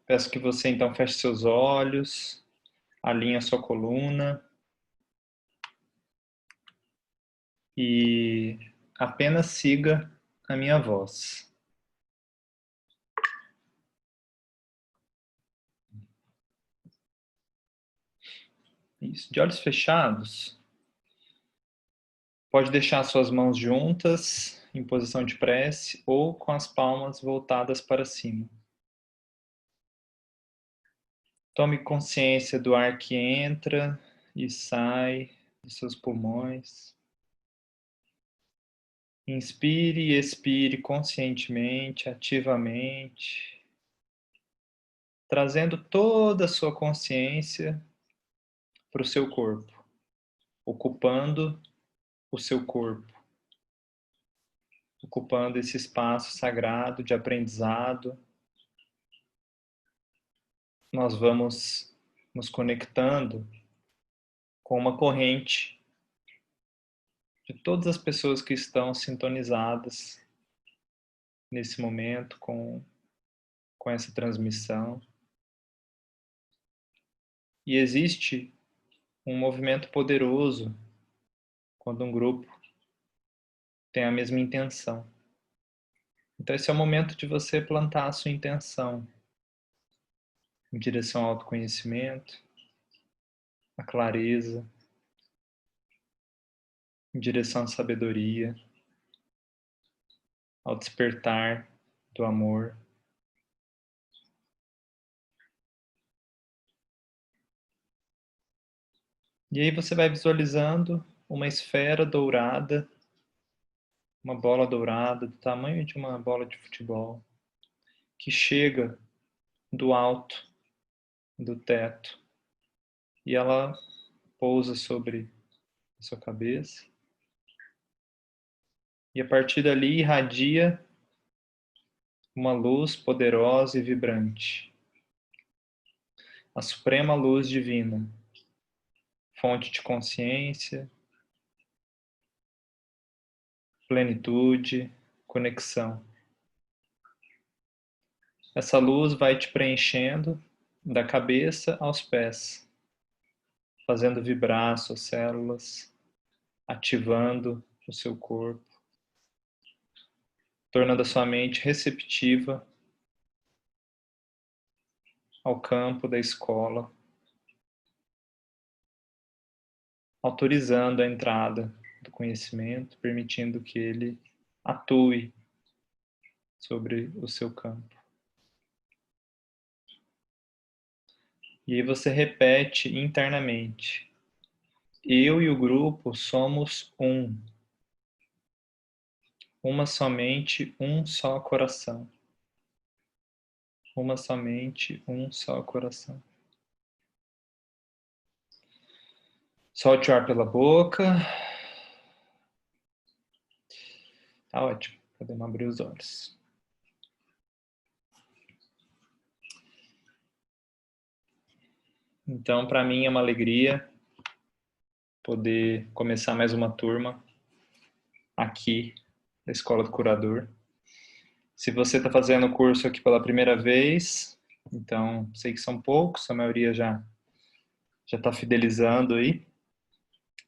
Peço que você então feche seus olhos, alinhe a sua coluna e apenas siga a minha voz. Isso. De olhos fechados, pode deixar suas mãos juntas em posição de prece ou com as palmas voltadas para cima. Tome consciência do ar que entra e sai dos seus pulmões. Inspire e expire conscientemente, ativamente, trazendo toda a sua consciência para o seu corpo, ocupando o seu corpo, ocupando esse espaço sagrado de aprendizado. Nós vamos nos conectando com uma corrente de todas as pessoas que estão sintonizadas nesse momento com essa transmissão. E existe um movimento poderoso quando um grupo tem a mesma intenção. Então esse é o momento de você plantar a sua intenção em direção ao autoconhecimento, à clareza, em direção à sabedoria, ao despertar do amor. E aí você vai visualizando uma esfera dourada, uma bola dourada do tamanho de uma bola de futebol, que chega do alto do teto e ela pousa sobre a sua cabeça e a partir dali irradia uma luz poderosa e vibrante, a suprema luz divina, fonte de consciência, plenitude, conexão. Essa luz vai te preenchendo da cabeça aos pés, fazendo vibrar suas células, ativando o seu corpo, tornando a sua mente receptiva ao campo da escola, autorizando a entrada do conhecimento, permitindo que ele atue sobre o seu campo. E aí você repete internamente: eu e o grupo somos um. Uma somente, um só coração. Uma somente, um só coração. Solte o ar pela boca. Tá ótimo. Podemos abrir os olhos. Então, para mim é uma alegria poder começar mais uma turma aqui da Escola do Curador. Se você está fazendo o curso aqui pela primeira vez, então sei que são poucos, a maioria já está fidelizando aí.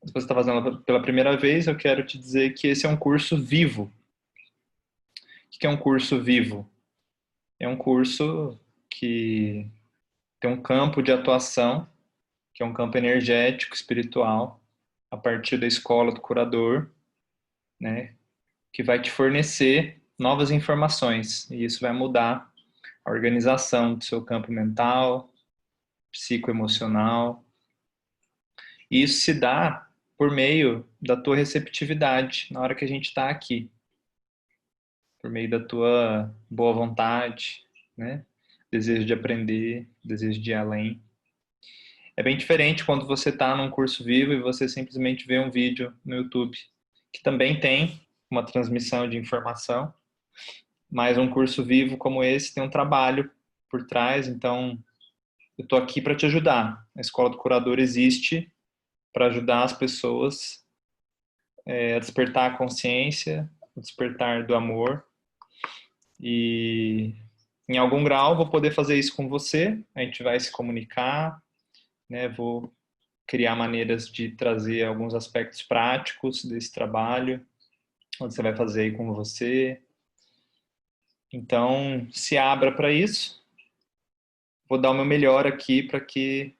Se você está fazendo pela primeira vez, eu quero te dizer que esse é um curso vivo. O que é um curso vivo? É um curso que tem um campo de atuação, que é um campo energético, espiritual, a partir da escola do curador, né, que vai te fornecer novas informações, e isso vai mudar a organização do seu campo mental, psicoemocional. E isso se dá por meio da tua receptividade na hora que a gente está aqui, por meio da tua boa vontade, né? Desejo de aprender, desejo de ir além. É bem diferente quando você está num curso vivo e você simplesmente vê um vídeo no YouTube, que também tem uma transmissão de informação, mas um curso vivo como esse tem um trabalho por trás, então eu estou aqui para te ajudar. A Escola do Curador existe para ajudar as pessoas a despertar a consciência, a despertar do amor e em algum grau, vou poder fazer isso com você, a gente vai se comunicar, né? Vou criar maneiras de trazer alguns aspectos práticos desse trabalho, onde você vai fazer aí com você. Então, se abra para isso. Vou dar o meu melhor aqui para que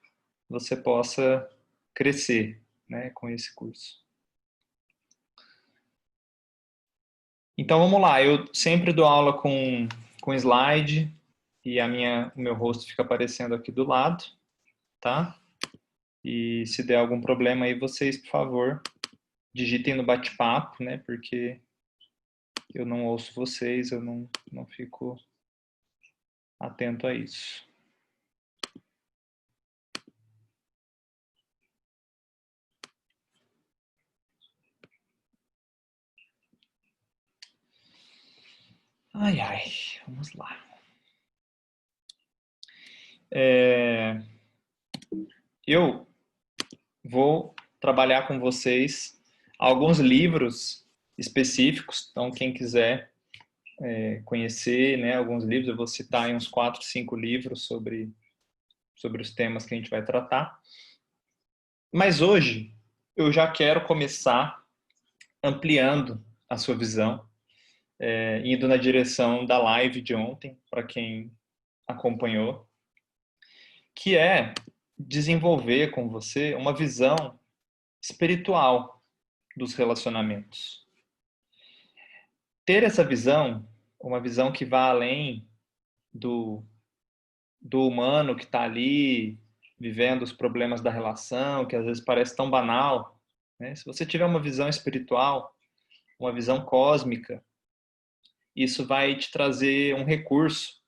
você possa crescer, né, com esse curso. Então, vamos lá. Eu sempre dou aula com slide e o meu rosto fica aparecendo aqui do lado, tá? E se der algum problema aí, vocês, por favor, digitem no bate-papo, né? Porque eu não ouço vocês, eu não fico atento a isso. Ai, ai, vamos lá. Eu vou trabalhar com vocês alguns livros específicos, então quem quiser conhecer, né, alguns livros, eu vou citar aí uns 4, 5 livros sobre os temas que a gente vai tratar. Mas hoje eu já quero começar ampliando a sua visão, indo na direção da live de ontem, para quem acompanhou, que é desenvolver com você uma visão espiritual dos relacionamentos. Ter essa visão, uma visão que vá além do humano que está ali vivendo os problemas da relação, que às vezes parece tão banal, né? Se você tiver uma visão espiritual, uma visão cósmica, isso vai te trazer um recurso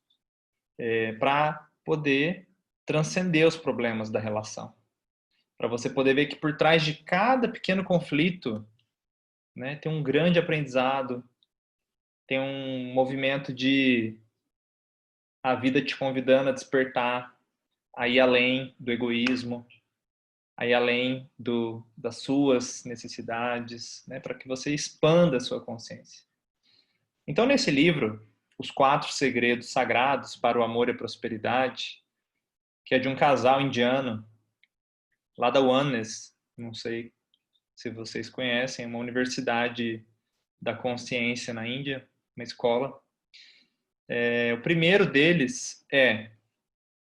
para poder transcender os problemas da relação. Para você poder ver que por trás de cada pequeno conflito, né, tem um grande aprendizado, tem um movimento de a vida te convidando a despertar, a ir além do egoísmo, a ir além das suas necessidades, né, para que você expanda a sua consciência. Então, nesse livro, Os 4 Segredos Sagrados para o Amor e a Prosperidade, que é de um casal indiano, lá da Oneness, não sei se vocês conhecem, uma universidade da consciência na Índia, uma escola. O primeiro deles é: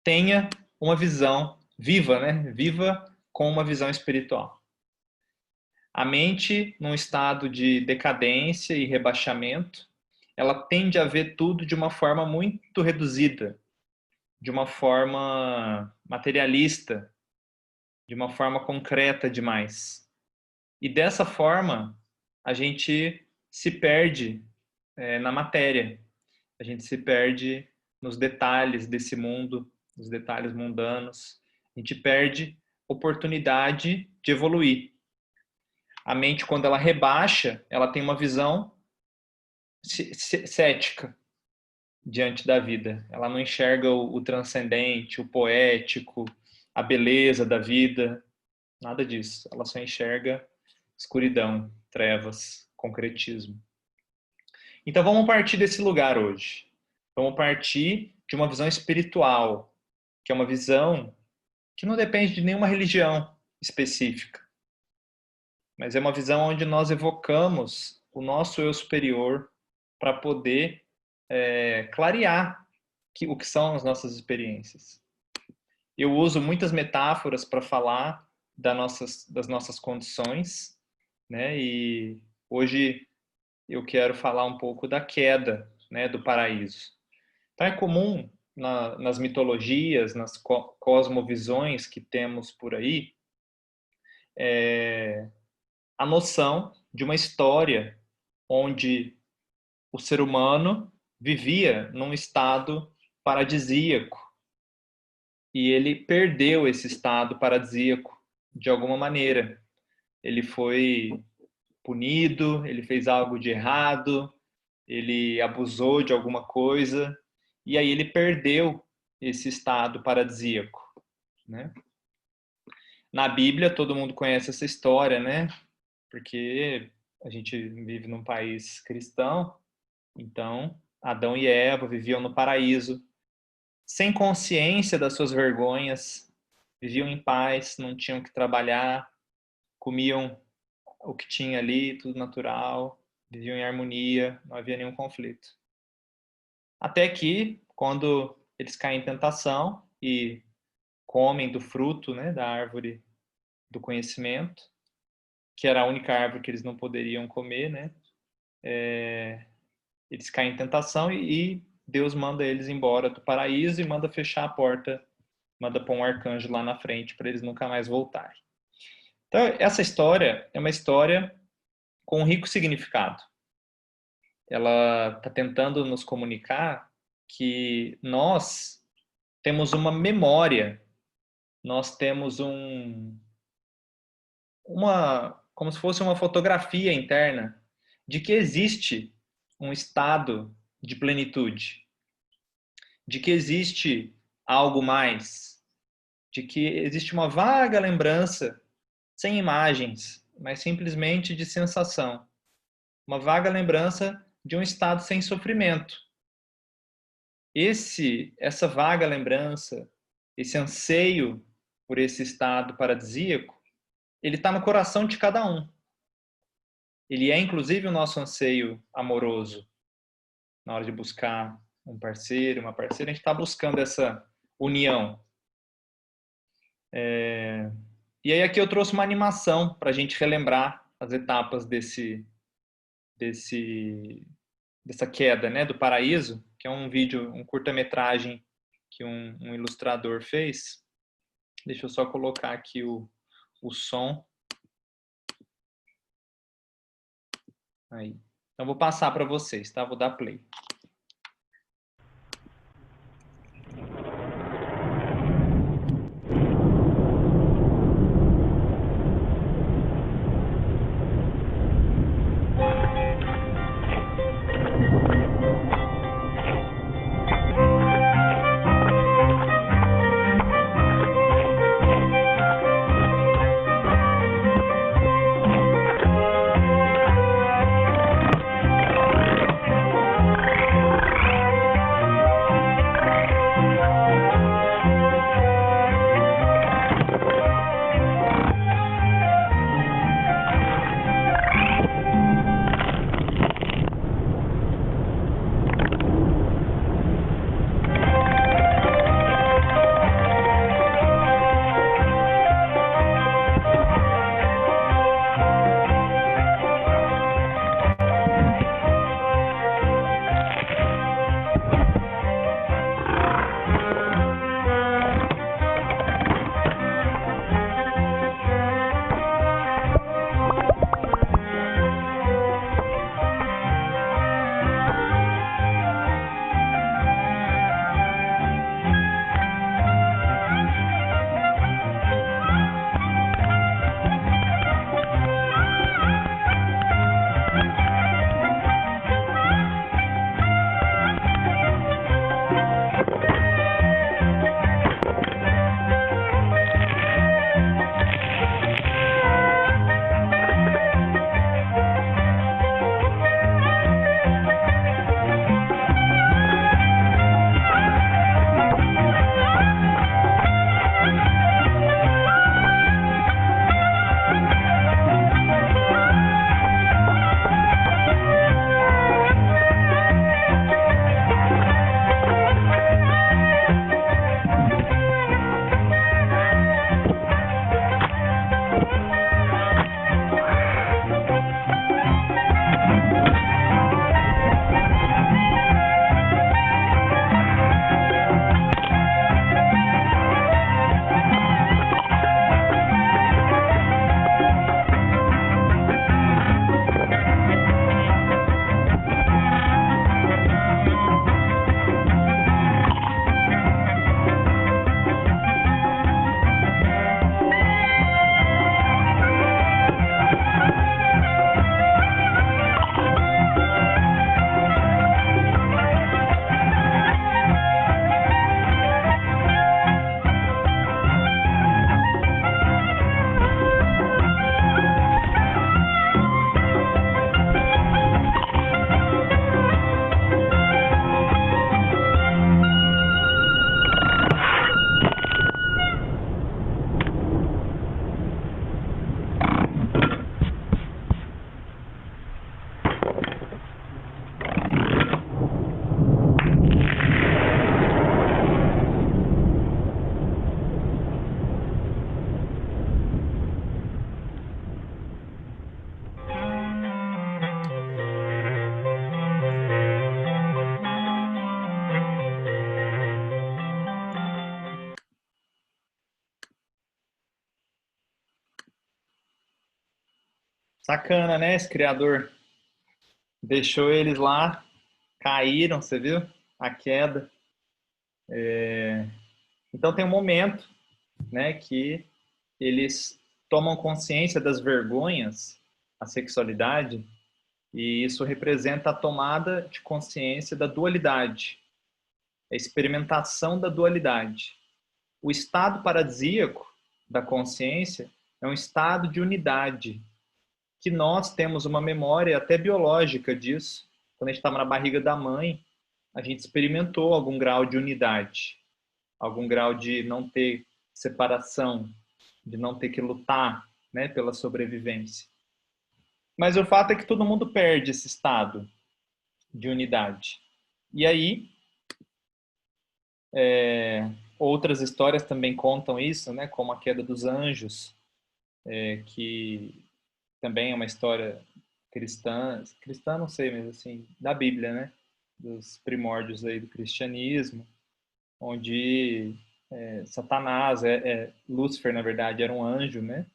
tenha uma visão viva, né? Viva com uma visão espiritual. A mente, num estado de decadência e rebaixamento, ela tende a ver tudo de uma forma muito reduzida, de uma forma materialista, de uma forma concreta demais. E dessa forma, a gente se perde na matéria, a gente se perde nos detalhes desse mundo, nos detalhes mundanos, a gente perde oportunidade de evoluir. A mente, quando ela rebaixa, ela tem uma visão cética diante da vida. Ela não enxerga o transcendente, o poético, a beleza da vida, nada disso. Ela só enxerga escuridão, trevas, concretismo. Então vamos partir desse lugar hoje. Vamos partir de uma visão espiritual, que é uma visão que não depende de nenhuma religião específica, mas é uma visão onde nós evocamos o nosso eu superior para poder clarear o que são as nossas experiências. Eu uso muitas metáforas para falar das nossas condições, né? E hoje eu quero falar um pouco da queda, né, do paraíso. Então é comum nas mitologias, nas cosmovisões que temos por aí, a noção de uma história onde o ser humano vivia num estado paradisíaco e ele perdeu esse estado paradisíaco de alguma maneira. Ele foi punido, ele fez algo de errado, ele abusou de alguma coisa e aí ele perdeu esse estado paradisíaco, né? Na Bíblia todo mundo conhece essa história, né? Porque a gente vive num país cristão, então Adão e Eva viviam no paraíso, sem consciência das suas vergonhas, viviam em paz, não tinham que trabalhar, comiam o que tinha ali, tudo natural, viviam em harmonia, não havia nenhum conflito. Até que, quando eles caem em tentação e comem do fruto, né, da árvore do conhecimento, que era a única árvore que eles não poderiam comer, né? Eles caem em tentação e Deus manda eles embora do paraíso e manda fechar a porta, manda pôr um arcanjo lá na frente para eles nunca mais voltarem. Então, essa história é uma história com um rico significado. Ela está tentando nos comunicar que nós temos uma memória, nós temos como se fosse uma fotografia interna de que existe um estado de plenitude, de que existe algo mais, de que existe uma vaga lembrança, sem imagens, mas simplesmente de sensação. Uma vaga lembrança de um estado sem sofrimento. Essa vaga lembrança, esse anseio por esse estado paradisíaco, ele está no coração de cada um. Ele é, inclusive, o nosso anseio amoroso. Na hora de buscar um parceiro, uma parceira, a gente está buscando essa união. E aí aqui eu trouxe uma animação para a gente relembrar as etapas dessa queda, né, do paraíso, que é um vídeo, um curta-metragem que um ilustrador fez. Deixa eu só colocar aqui o som. Aí. Então vou passar para vocês, tá? Vou dar play. Sacana, né? Esse criador deixou eles lá, caíram, você viu? A queda. Então tem um momento, né, que eles tomam consciência das vergonhas, a sexualidade, e isso representa a tomada de consciência da dualidade, a experimentação da dualidade. O estado paradisíaco da consciência é um estado de unidade, que nós temos uma memória até biológica disso. Quando a gente estava na barriga da mãe, a gente experimentou algum grau de unidade, algum grau de não ter separação, de não ter que lutar, né, pela sobrevivência. Mas o fato é que todo mundo perde esse estado de unidade. E aí, outras histórias também contam isso, né, como a queda dos anjos, que também é uma história cristã não sei, mas assim, da Bíblia, né, dos primórdios aí do cristianismo, onde Satanás, Lúcifer, na verdade, era um anjo, né?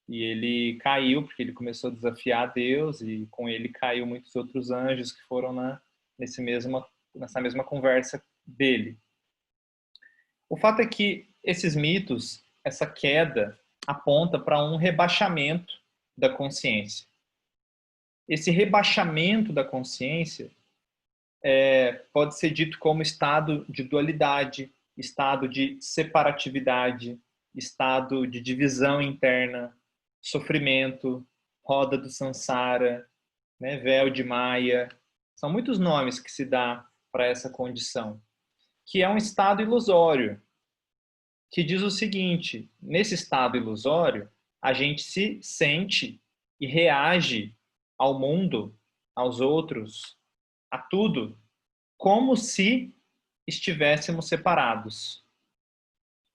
E ele caiu porque ele começou a desafiar Deus e com ele caiu muitos outros anjos que foram nessa mesma conversa dele. O fato é que esses mitos, essa queda, aponta para um rebaixamento da consciência. Esse rebaixamento da consciência pode ser dito como estado de dualidade, estado de separatividade, estado de divisão interna, sofrimento, roda do samsara, né, véu de Maia. São muitos nomes que se dá para essa condição, que é um estado ilusório, que diz o seguinte: nesse estado ilusório, a gente se sente e reage ao mundo, aos outros, a tudo, como se estivéssemos separados.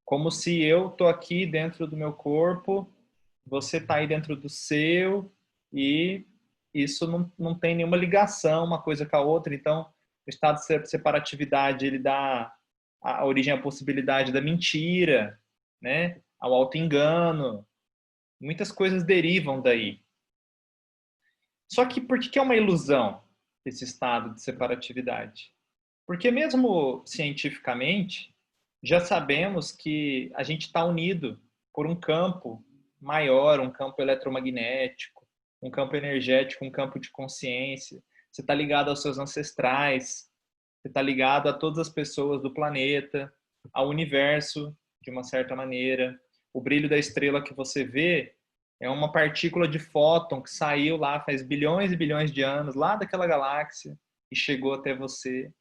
Como se eu estou aqui dentro do meu corpo, você está aí dentro do seu, e isso não tem nenhuma ligação uma coisa com a outra. Então, o estado de separatividade, ele dá a origem à possibilidade da mentira, né? Ao auto-engano. Muitas coisas derivam daí. Só que por que é uma ilusão esse estado de separatividade? Porque mesmo cientificamente, já sabemos que a gente está unido por um campo maior, um campo eletromagnético, um campo energético, um campo de consciência. Você está ligado aos seus ancestrais, você está ligado a todas as pessoas do planeta, ao universo, de uma certa maneira. O brilho da estrela que você vê é uma partícula de fóton que saiu lá faz bilhões e bilhões de anos, lá daquela galáxia, e chegou até você.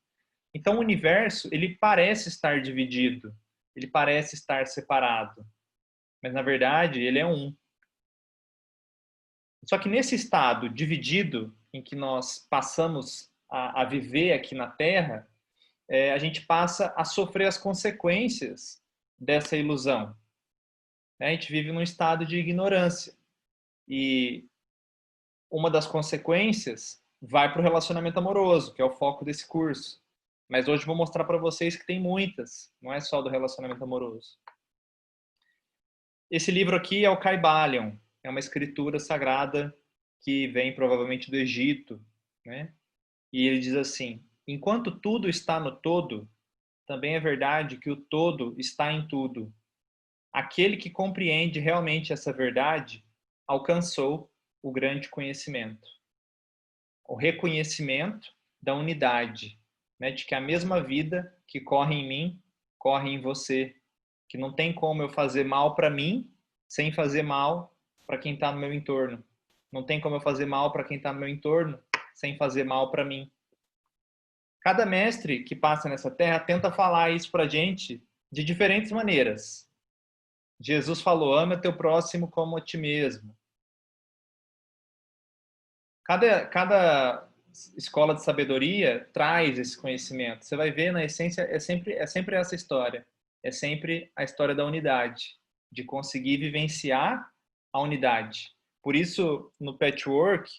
Então, o universo, ele parece estar dividido, ele parece estar separado, mas na verdade ele é um. Só que nesse estado dividido, em que nós passamos a viver aqui na Terra, a gente passa a sofrer as consequências dessa ilusão. A gente vive num estado de ignorância. E uma das consequências vai para o relacionamento amoroso, que é o foco desse curso. Mas hoje vou mostrar para vocês que tem muitas, não é só do relacionamento amoroso. Esse livro aqui é o Kybalion, é uma escritura sagrada que vem provavelmente do Egito, né? E ele diz assim: enquanto tudo está no todo, também é verdade que o todo está em tudo. Aquele que compreende realmente essa verdade alcançou o grande conhecimento. O reconhecimento da unidade, né, de que a mesma vida que corre em mim, corre em você, que não tem como eu fazer mal para mim sem fazer mal para quem está no meu entorno. Não tem como eu fazer mal para quem está no meu entorno sem fazer mal para mim. Cada mestre que passa nessa terra tenta falar isso para a gente de diferentes maneiras. Jesus falou: ama teu próximo como a ti mesmo. Cada escola de sabedoria traz esse conhecimento. Você vai ver, na essência, é sempre essa história. É sempre a história da unidade, de conseguir vivenciar a unidade. Por isso, no Patchwork,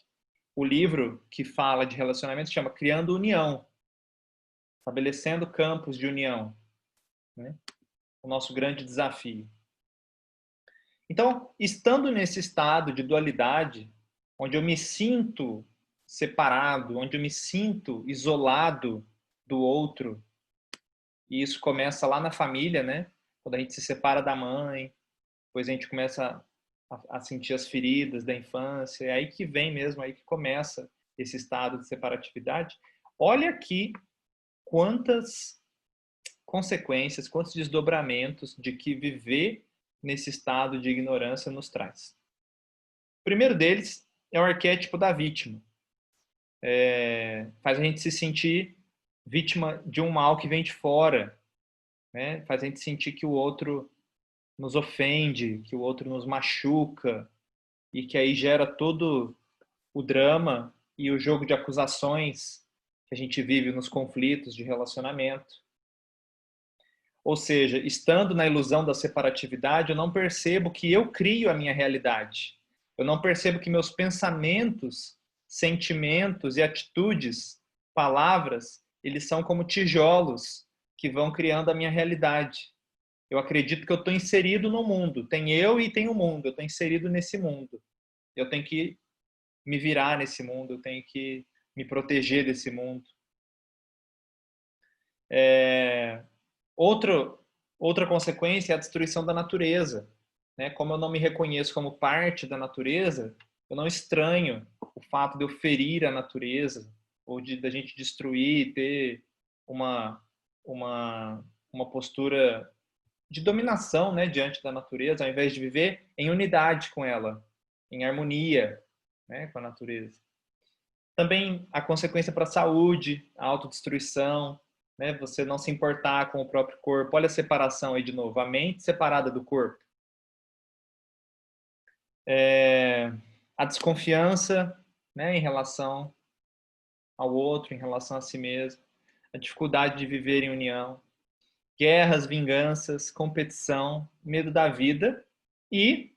o livro que fala de relacionamento chama Criando União, estabelecendo campos de união, né? O nosso grande desafio. Então, estando nesse estado de dualidade, onde eu me sinto separado, onde eu me sinto isolado do outro. E isso começa lá na família, né? Quando a gente se separa da mãe, depois a gente começa a sentir as feridas da infância, é aí que vem mesmo, aí que começa esse estado de separatividade. Olha aqui quantas consequências, quantos desdobramentos de que viver nesse estado de ignorância nos traz. O primeiro deles é o arquétipo da vítima. Faz a gente se sentir vítima de um mal que vem de fora, né? Faz a gente sentir que o outro nos ofende, que o outro nos machuca, e que aí gera todo o drama e o jogo de acusações que a gente vive nos conflitos de relacionamento. Ou seja, estando na ilusão da separatividade, eu não percebo que eu crio a minha realidade. Eu não percebo que meus pensamentos, sentimentos e atitudes, palavras, eles são como tijolos que vão criando a minha realidade. Eu acredito que eu estou inserido no mundo. Tem eu e tem o mundo. Eu estou inserido nesse mundo. Eu tenho que me virar nesse mundo. Eu tenho que me proteger desse mundo. Outra consequência é a destruição da natureza. Né? Como eu não me reconheço como parte da natureza, eu não estranho o fato de eu ferir a natureza, ou da gente destruir, ter uma, uma postura de dominação, né, diante da natureza, ao invés de viver em unidade com ela, em harmonia, né, com a natureza. Também a consequência para a saúde, a autodestruição, né, você não se importar com o próprio corpo. Olha a separação aí de novo, a mente separada do corpo. A desconfiança, né, em relação ao outro, em relação a si mesmo. A dificuldade de viver em união. Guerras, vinganças, competição, medo da vida e,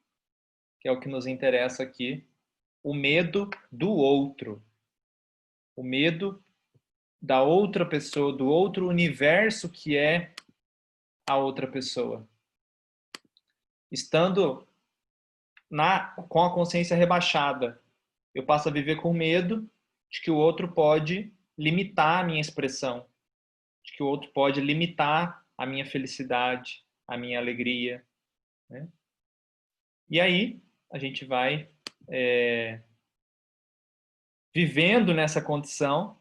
que é o que nos interessa aqui, o medo do outro. O medo da outra pessoa, do outro universo que é a outra pessoa. Estando com a consciência rebaixada, eu passo a viver com medo de que o outro pode limitar a minha expressão, de que o outro pode limitar a minha felicidade, a minha alegria, né? E aí a gente vai vivendo nessa condição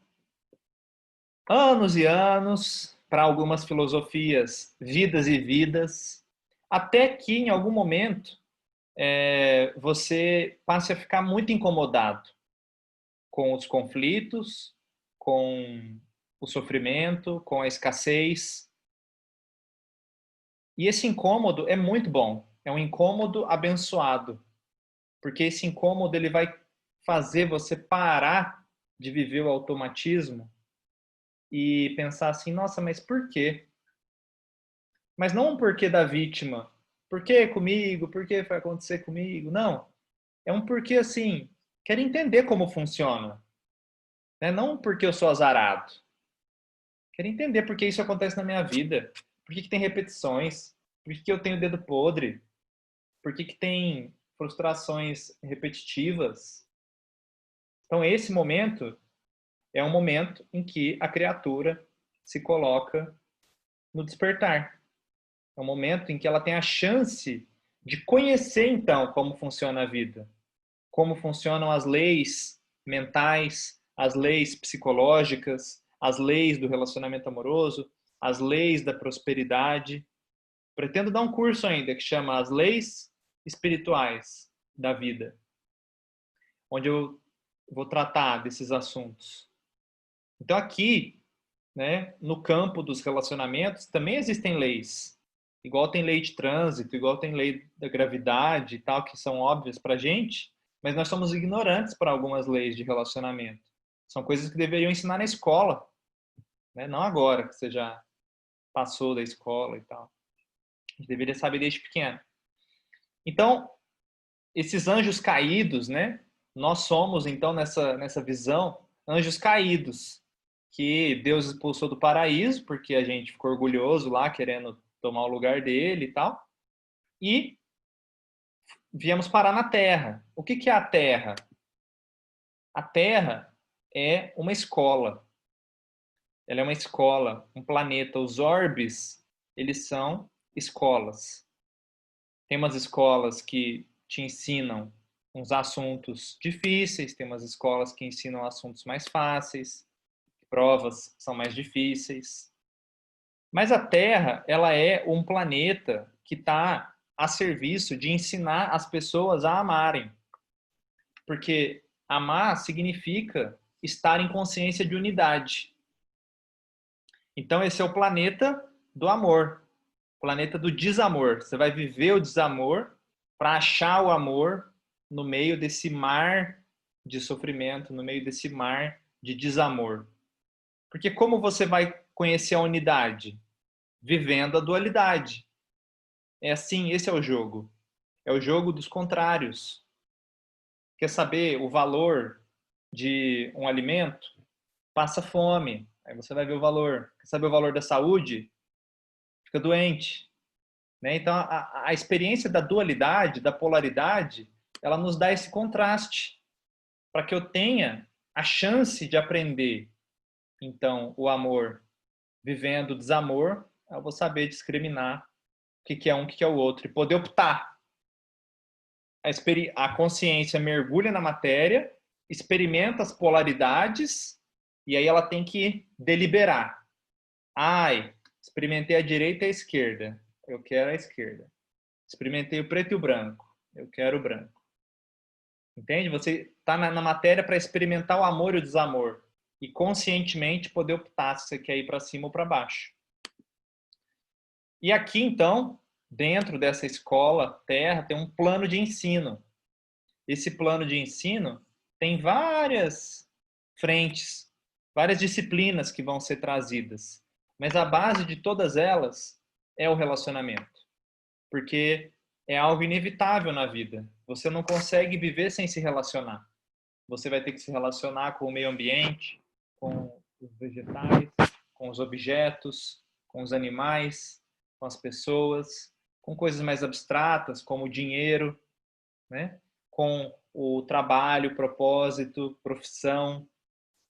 anos e anos, para algumas filosofias, vidas e vidas, até que em algum momento você passe a ficar muito incomodado com os conflitos, com o sofrimento, com a escassez. E esse incômodo é muito bom, é um incômodo abençoado, porque esse incômodo ele vai fazer você parar de viver o automatismo e pensar assim, nossa, mas por quê? Mas não um porquê da vítima. Por que comigo? Por que vai acontecer comigo? Não. É um porquê assim, quero entender como funciona. Né? Não porque eu sou azarado. Quero entender por que isso acontece na minha vida. Por que tem repetições? Por que eu tenho dedo podre? Por que tem frustrações repetitivas? Então, esse momento é um momento em que a criatura se coloca no despertar. É um momento em que ela tem a chance de conhecer, então, como funciona a vida, como funcionam as leis mentais, as leis psicológicas, as leis do relacionamento amoroso, as leis da prosperidade. Pretendo dar um curso ainda que chama As Leis Espirituais da Vida, onde eu vou tratar desses assuntos. Então, aqui, né, no campo dos relacionamentos, também existem leis. Igual tem lei de trânsito, igual tem lei da gravidade e tal, que são óbvias para a gente, mas nós somos ignorantes para algumas leis de relacionamento. São coisas que deveriam ensinar na escola, né? Não agora, que você já passou da escola e tal. A gente deveria saber desde pequeno. Então, esses anjos caídos, né? Nós somos, então, nessa visão, anjos caídos, que Deus expulsou do paraíso, porque a gente ficou orgulhoso lá, querendo tomar o lugar dele e tal. E viemos parar na Terra. O que é a Terra? A Terra é uma escola. Ela é uma escola, um planeta. Os orbes, eles são escolas. Tem umas escolas que te ensinam uns assuntos difíceis, tem umas escolas que ensinam assuntos mais fáceis, provas são mais difíceis. Mas a Terra, ela é um planeta que está a serviço de ensinar as pessoas a amarem. Porque amar significa estar em consciência de unidade. Então, esse é o planeta do amor, planeta do desamor. Você vai viver o desamor para achar o amor no meio desse mar de sofrimento, no meio desse mar de desamor. Porque como você vai conhecer a unidade? Vivendo a dualidade. É assim, esse é o jogo. É o jogo dos contrários. Quer saber o valor de um alimento? Passa fome, aí você vai ver o valor. Quer saber o valor da saúde? Fica doente. Né? Então, a experiência da dualidade, da polaridade, ela nos dá esse contraste para que eu tenha a chance de aprender, então, o amor vivendo o desamor, eu vou saber discriminar o que é um, o que é o outro e poder optar. A consciência mergulha na matéria, experimenta as polaridades e aí ela tem que deliberar. Ai, experimentei a direita e a esquerda, eu quero a esquerda. Experimentei o preto e o branco, eu quero o branco. Entende? Você está na matéria para experimentar o amor e o desamor e conscientemente poder optar se você quer ir para cima ou para baixo. E aqui, então, dentro dessa escola Terra, tem um plano de ensino. Esse plano de ensino tem várias frentes, várias disciplinas que vão ser trazidas. Mas a base de todas elas é o relacionamento. Porque é algo inevitável na vida. Você não consegue viver sem se relacionar. Você vai ter que se relacionar com o meio ambiente, com os vegetais, com os objetos, com os animais, com as pessoas, com coisas mais abstratas, como o dinheiro, né? Com o trabalho, propósito, profissão.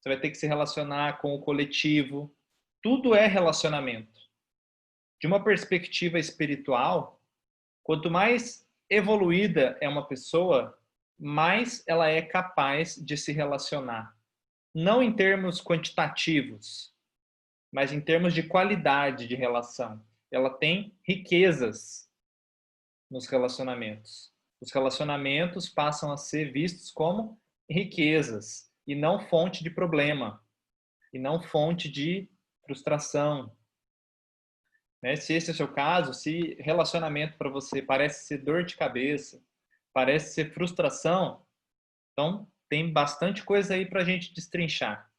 Você vai ter que se relacionar com o coletivo. Tudo é relacionamento. De uma perspectiva espiritual, quanto mais evoluída é uma pessoa, mais ela é capaz de se relacionar. Não em termos quantitativos, mas em termos de qualidade de relação. Ela tem riquezas nos relacionamentos. Os relacionamentos passam a ser vistos como riquezas e não fonte de problema, e não fonte de frustração. Né? Se esse é o seu caso, se relacionamento para você parece ser dor de cabeça, parece ser frustração, então tem bastante coisa aí para a gente destrinchar.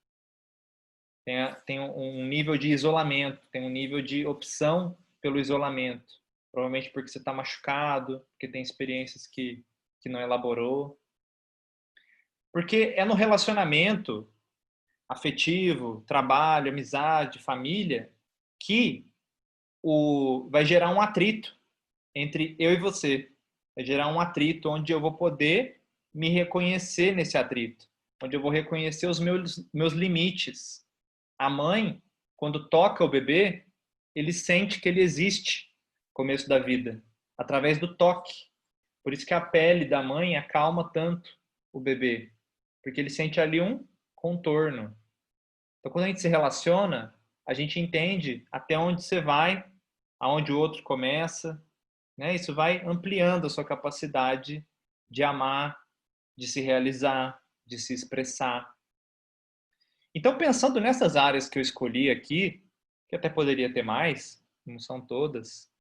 Tem um nível de isolamento, tem um nível de opção pelo isolamento. Provavelmente porque você está machucado, porque tem experiências que não elaborou. Porque é no relacionamento afetivo, trabalho, amizade, família, que vai gerar um atrito entre eu e você. Vai gerar um atrito onde eu vou poder me reconhecer nesse atrito, onde eu vou reconhecer os meus limites. A mãe, quando toca o bebê, ele sente que ele existe no começo da vida, através do toque. Por isso que a pele da mãe acalma tanto o bebê, porque ele sente ali um contorno. Então, quando a gente se relaciona, a gente entende até onde você vai, aonde o outro começa, né? Isso vai ampliando a sua capacidade de amar, de se realizar, de se expressar. Então, pensando nessas áreas que eu escolhi aqui, que até poderia ter mais, não são todas,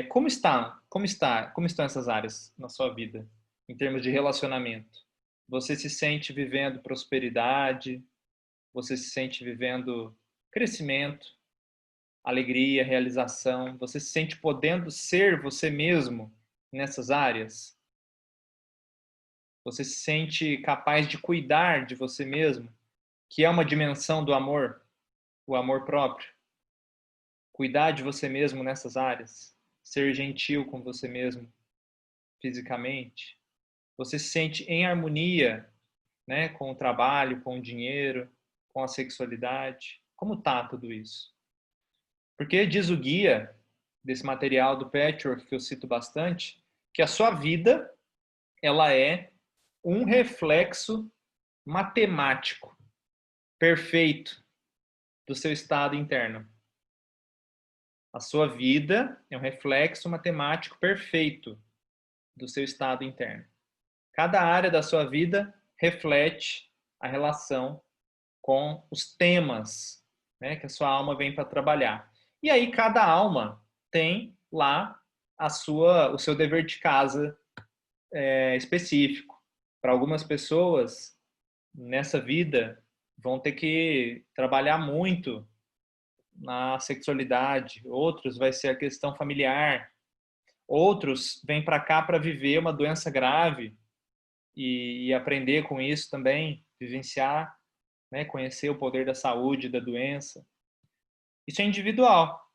como estão essas áreas na sua vida, em termos de relacionamento? Você se sente vivendo prosperidade? Você se sente vivendo crescimento, alegria, realização? Você se sente podendo ser você mesmo nessas áreas? Você se sente capaz de cuidar de você mesmo, que é uma dimensão do amor, o amor próprio? Cuidar de você mesmo nessas áreas, ser gentil com você mesmo fisicamente. Você se sente em harmonia né? Com o trabalho, com o dinheiro, com a sexualidade. Como tá tudo isso? Porque diz o guia desse material do Patchwork, que eu cito bastante, que a sua vida, ela é um reflexo matemático perfeito do seu estado interno. A sua vida é um reflexo matemático perfeito do seu estado interno. Cada área da sua vida reflete a relação com os temas, né, que a sua alma vem para trabalhar. E aí cada alma tem lá o seu dever de casa específico. Para algumas pessoas, nessa vida, vão ter que trabalhar muito na sexualidade, outros vai ser a questão familiar, outros vêm para cá para viver uma doença grave e aprender com isso também, vivenciar, né, conhecer o poder da saúde, da doença. Isso é individual,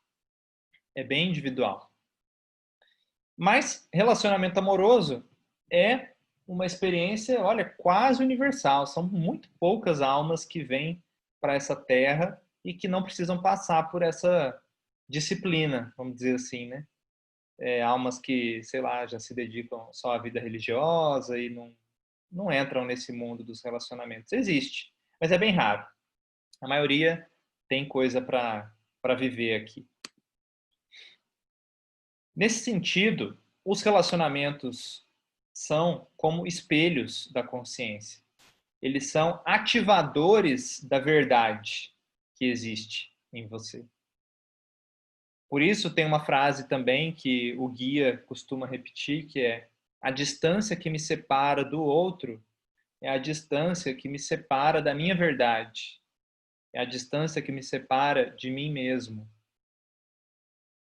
é bem individual. Mas relacionamento amoroso é uma experiência, olha, quase universal. São muito poucas almas que vêm para essa terra e que não precisam passar por essa disciplina, vamos dizer assim, né? Almas que, sei lá, já se dedicam só à vida religiosa e não entram nesse mundo dos relacionamentos. Existe, mas é bem raro. A maioria tem coisa para viver aqui. Nesse sentido, os relacionamentos são como espelhos da consciência. Eles são ativadores da verdade que existe em você. Por isso tem uma frase também que o guia costuma repetir, que é: a distância que me separa do outro é a distância que me separa da minha verdade. É a distância que me separa de mim mesmo.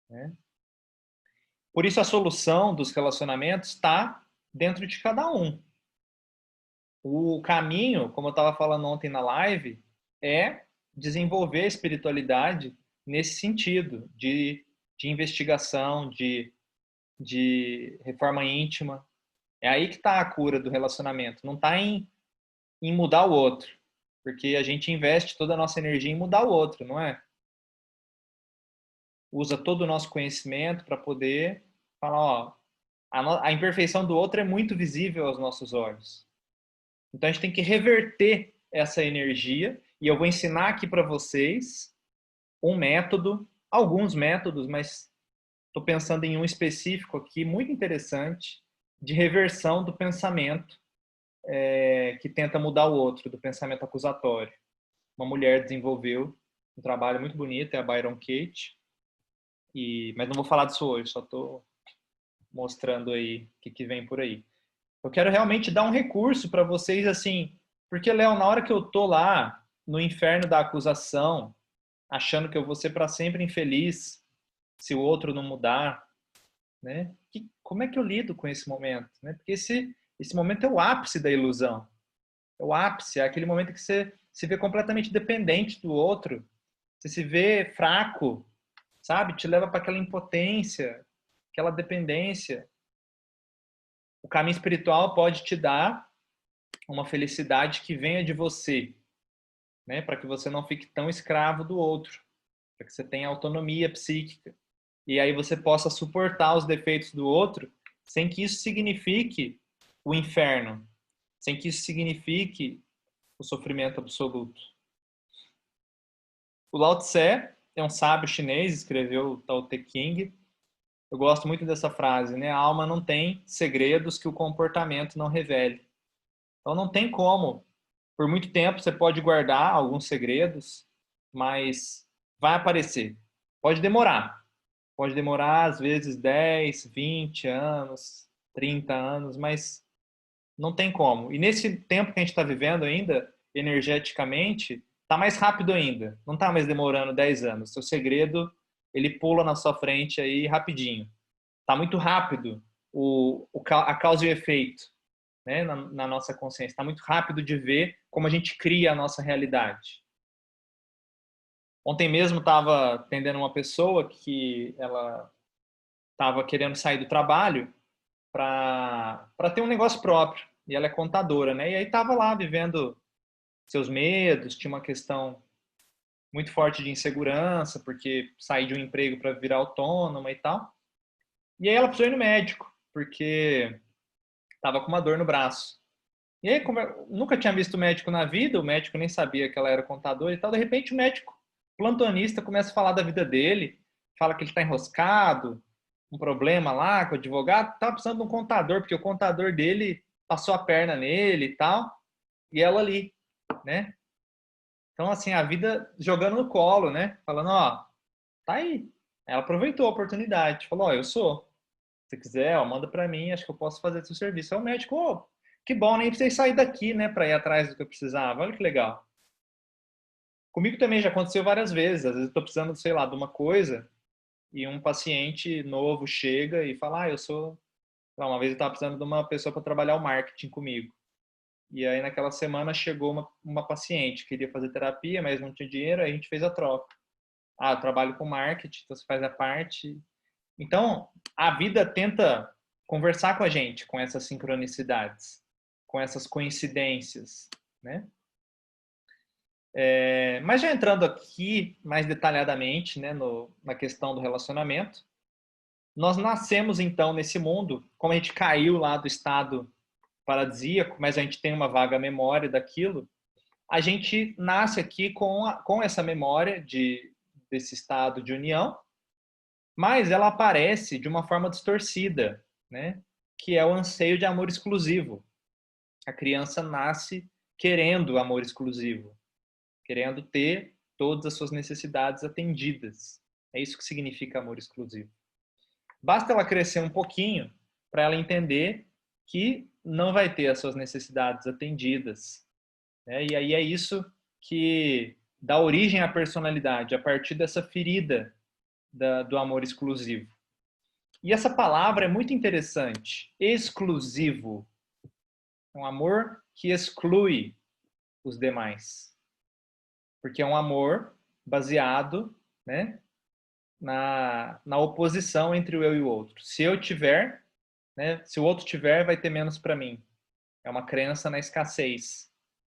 Né? Por isso a solução dos relacionamentos está dentro de cada um. O caminho, como eu estava falando ontem na live, é desenvolver a espiritualidade nesse sentido de investigação, de reforma íntima. É aí que está a cura do relacionamento. Não está em mudar o outro. Porque a gente investe toda a nossa energia em mudar o outro, não é? Usa todo o nosso conhecimento para poder falar, ó, a imperfeição do outro é muito visível aos nossos olhos. Então a gente tem que reverter essa energia e eu vou ensinar aqui para vocês um método, alguns métodos, mas estou pensando em um específico aqui, muito interessante, de reversão do pensamento que tenta mudar o outro, do pensamento acusatório. Uma mulher desenvolveu um trabalho muito bonito, é a Byron Katie, mas não vou falar disso hoje, só estou mostrando aí o que vem por aí. Eu quero realmente dar um recurso para vocês, assim, porque, Léo, na hora que eu tô lá no inferno da acusação, achando que eu vou ser para sempre infeliz se o outro não mudar, né? Como é que eu lido com esse momento, né? Porque esse momento é o ápice da ilusão. É o ápice, é aquele momento que você se vê completamente dependente do outro, você se vê fraco, sabe? Te leva para aquela impotência, aquela dependência. O caminho espiritual pode te dar uma felicidade que venha de você, né? Para que você não fique tão escravo do outro, para que você tenha autonomia psíquica. E aí você possa suportar os defeitos do outro sem que isso signifique o inferno, sem que isso signifique o sofrimento absoluto. O Lao Tse é um sábio chinês, escreveu o Tao Te Ching. Eu gosto muito dessa frase, né? A alma não tem segredos que o comportamento não revele. Então não tem como. Por muito tempo você pode guardar alguns segredos, mas vai aparecer. Pode demorar. Pode demorar, às vezes, 10, 20 anos, 30 anos, mas não tem como. E nesse tempo que a gente está vivendo ainda, energeticamente, está mais rápido ainda. Não está mais demorando 10 anos. Seu segredo, ele pula na sua frente aí rapidinho. Está muito rápido a causa e o efeito, né, na nossa consciência. Está muito rápido de ver como a gente cria a nossa realidade. Ontem mesmo estava atendendo uma pessoa que ela estava querendo sair do trabalho para ter um negócio próprio. e ela é contadora, né? E aí estava lá vivendo seus medos, tinha uma questão muito forte de insegurança, porque sair de um emprego para virar autônoma e tal. E aí ela precisou ir no médico, porque estava com uma dor no braço. E aí, como eu nunca tinha visto médico na vida, o médico nem sabia que ela era contadora e tal, de repente o médico plantonista começa a falar da vida dele, fala que ele está enroscado, um problema lá com o advogado, estava precisando de um contador, porque o contador dele passou a perna nele e tal, e ela ali, né? Então, assim, a vida jogando no colo, né? Falando, ó, tá aí. Ela aproveitou a oportunidade, falou, ó, eu sou. Se quiser, ó, manda para mim, acho que eu posso fazer seu serviço. Aí o médico, ô, que bom, nem precisei sair daqui, né, para ir atrás do que eu precisava. Olha que legal. Comigo também já aconteceu várias vezes. Às vezes eu tô precisando, sei lá, de uma coisa e um paciente novo chega e fala, eu sou... Uma vez eu estava precisando de uma pessoa para trabalhar o marketing comigo. E aí naquela semana chegou uma paciente, queria fazer terapia, mas não tinha dinheiro, aí a gente fez a troca. Ah, eu trabalho com marketing, então você faz a parte. Então, a vida tenta conversar com a gente com essas sincronicidades, com essas coincidências, né? Mas já entrando aqui mais detalhadamente, né, na questão do relacionamento, nós nascemos então nesse mundo, como a gente caiu lá do estado paradisíaco, mas a gente tem uma vaga memória daquilo, a gente nasce aqui com essa memória desse estado de união, mas ela aparece de uma forma distorcida, né? Que é o anseio de amor exclusivo. A criança nasce querendo amor exclusivo, querendo ter todas as suas necessidades atendidas. É isso que significa amor exclusivo. Basta ela crescer um pouquinho para ela entender que não vai ter as suas necessidades atendidas, né? E aí é isso que dá origem à personalidade, a partir dessa ferida do amor exclusivo. E essa palavra é muito interessante, exclusivo. É um amor que exclui os demais. Porque é um amor baseado, né, na oposição entre o eu e o outro. Se eu tiver, né, se o outro tiver, vai ter menos para mim. É uma crença na escassez,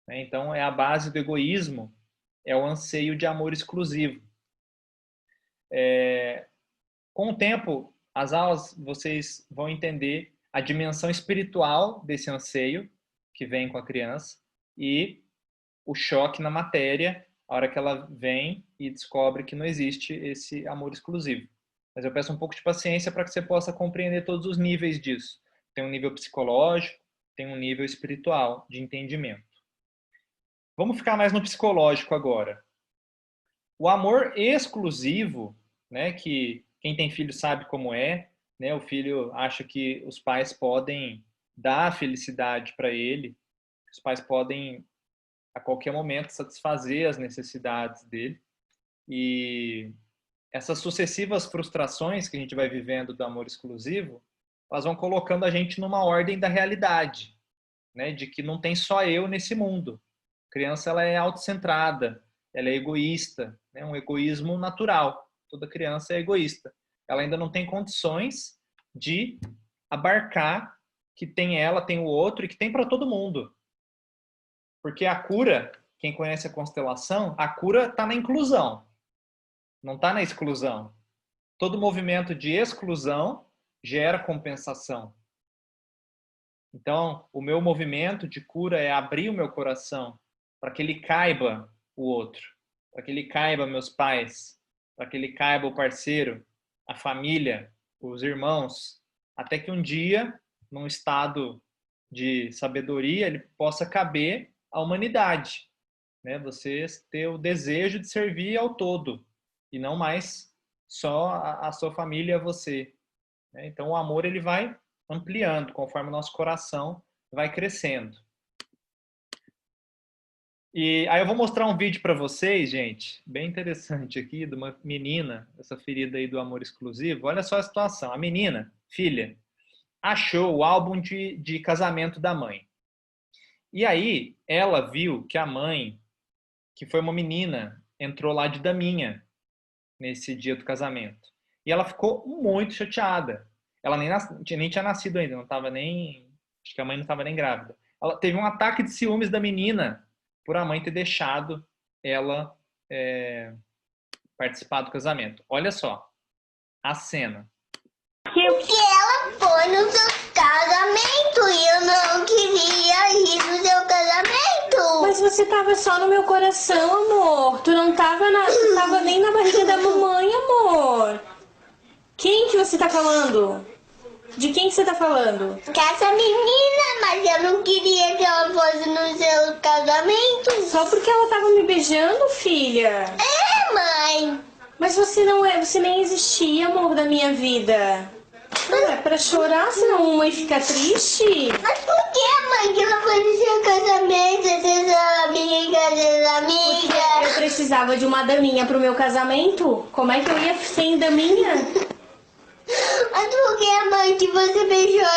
né? Então, é a base do egoísmo, é o anseio de amor exclusivo. Com o tempo, as aulas, vocês vão entender a dimensão espiritual desse anseio que vem com a criança e o choque na matéria, a hora que ela vem e descobre que não existe esse amor exclusivo. Mas eu peço um pouco de paciência para que você possa compreender todos os níveis disso. Tem um nível psicológico, tem um nível espiritual de entendimento. Vamos ficar mais no psicológico agora. O amor exclusivo, né, que quem tem filho sabe como é, né, o filho acha que os pais podem dar felicidade para ele, os pais podem a qualquer momento satisfazer as necessidades dele. E essas sucessivas frustrações que a gente vai vivendo do amor exclusivo, elas vão colocando a gente numa ordem da realidade, né, de que não tem só eu nesse mundo. A criança ela é autocentrada, ela é egoísta, né, um egoísmo natural. Toda criança é egoísta. Ela ainda não tem condições de abarcar que tem ela, tem o outro e que tem para todo mundo. Porque a cura, quem conhece a constelação, a cura está na inclusão, não está na exclusão. Todo movimento de exclusão gera compensação. Então, o meu movimento de cura é abrir o meu coração para que ele caiba o outro, para que ele caiba meus pais, para que ele caiba o parceiro, a família, os irmãos, até que um dia, num estado de sabedoria, ele possa caber a humanidade, né? Você ter o desejo de servir ao todo e não mais só a sua família e a você, né? Então o amor ele vai ampliando conforme o nosso coração vai crescendo. E aí eu vou mostrar um vídeo para vocês, gente, bem interessante aqui, de uma menina, essa ferida aí do amor exclusivo. Olha só a situação. A menina, filha, achou o álbum de casamento da mãe. E aí ela viu que a mãe, que foi uma menina, entrou lá de daminha nesse dia do casamento. E ela ficou muito chateada. Ela nem tinha nascido ainda, não estava nem. Acho que a mãe não estava nem grávida. Ela teve um ataque de ciúmes da menina por a mãe ter deixado ela participar do casamento. Olha só a cena. Porque ela foi no seu casamento e eu não queria ir no seu casamento. Mas você tava só no meu coração, amor. Tu não tava, tu tava nem na barriga da mamãe, amor. Quem que você tá falando? De quem que você tá falando? Que essa menina, mas eu não queria que ela fosse no seu casamento. Só porque ela tava me beijando, filha? É, mãe. Mas você você nem existia, amor da minha vida. Não é pra chorar, senão a mamãe fica triste. Mas por que, mãe, que ela foi no seu casamento, ser sua amiga, ser amiga? Eu precisava de uma daminha pro meu casamento? Como é que eu ia sem daminha? Mas por que, mãe, que você beijou